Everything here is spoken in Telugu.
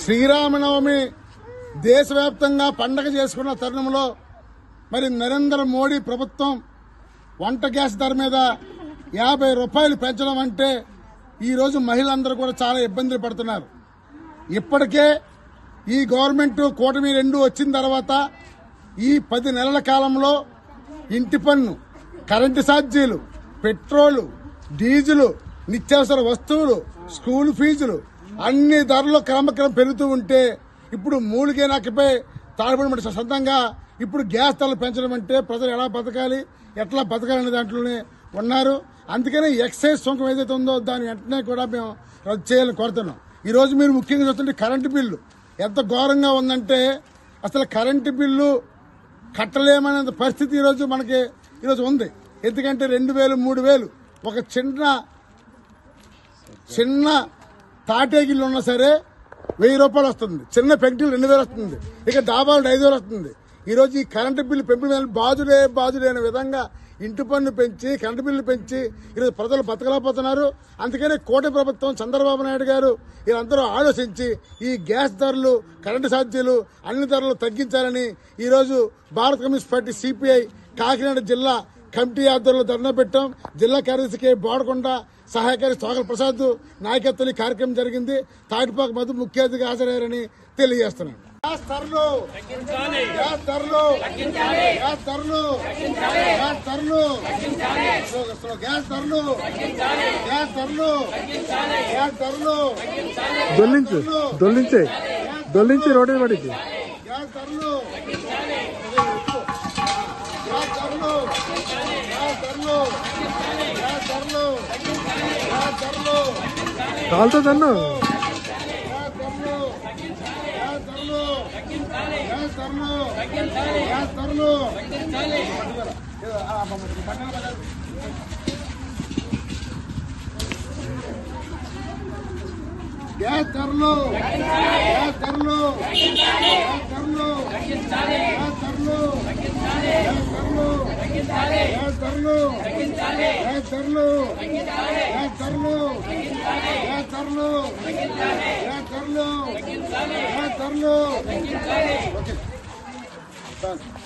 శ్రీరామనవమి దేశవ్యాప్తంగా పండగ చేసుకున్న తరుణంలో మరి నరేంద్ర మోడీ ప్రభుత్వం వంట గ్యాస్ ధర మీద 50 రూపాయలు పెంచడం అంటే ఈరోజు మహిళలందరూ కూడా చాలా ఇబ్బందులు పడుతున్నారు. ఇప్పటికే ఈ గవర్నమెంట్ కూటమి 2 వచ్చిన తర్వాత ఈ 10 నెలల కాలంలో ఇంటి పన్ను, కరెంటు ఛార్జీలు, పెట్రోలు, డీజిల్, నిత్యావసర వస్తువులు, స్కూల్ ఫీజులు అన్ని ధరలు క్రమక్రమం పెరుగుతూ ఉంటే ఇప్పుడు మూలిగే నాకపై తాడుబడి సొంతంగా ఇప్పుడు గ్యాస్ ధరలు పెంచడం అంటే ప్రజలు ఎలా బతకాలి, ఎట్లా బతకాలనే దాంట్లోనే ఉన్నారు. అందుకనే ఎక్సైజ్ సుంకం ఏదైతే ఉందో దాని వెంటనే కూడా మేము రద్దు చేయాలని కోరుతున్నాం. ఈరోజు మీరు ముఖ్యంగా చూస్తుంటే కరెంటు బిల్లు ఎంత ఘోరంగా ఉందంటే అసలు కరెంటు బిల్లు కట్టలేమనే పరిస్థితి ఈరోజు ఉంది. ఎందుకంటే 2000, 3000 ఒక చిన్న తాటేగిల్లు ఉన్నా సరే 1000 రూపాయలు వస్తుంది, చిన్న పెంకులు 2000 వస్తుంది, ఇక డాబాలు 5000 వస్తుంది. ఈరోజు ఈ కరెంటు బిల్లు పెంపుడు బాజులే అనే విధంగా ఇంటి పన్ను పెంచి కరెంటు బిల్లు పెంచి ఈరోజు ప్రజలు బతకలేకపోతున్నారు. అందుకనే కోటి ప్రభుత్వం చంద్రబాబు నాయుడు గారు వీళ్ళందరూ ఆలోచించి ఈ గ్యాస్ ధరలు, కరెంటు ఛార్జీలు అన్ని ధరలు తగ్గించాలని ఈరోజు భారత కమ్యూనిస్ట్ పార్టీ సిపిఐ కాకినాడ జిల్లా కమిటీ ఆధ్వర్యంలో ధర్నా పెట్టాం. జిల్లా కార్యదర్శికి బోడకొండ సహాయకారి సోగల ప్రసాద్ నాయకత్వం ఈ కార్యక్రమం జరిగింది. తాటిపాక మధు ముఖ్య అతిథిగా హాజరయ్యారని తెలియజేస్తున్నాను. గ్యాస్ ధరలు దొల్లించి రోడ్డు పడింది. గ్యాస్ ధరలు కాలుతో తన్ను గ్యాస్ ధరలు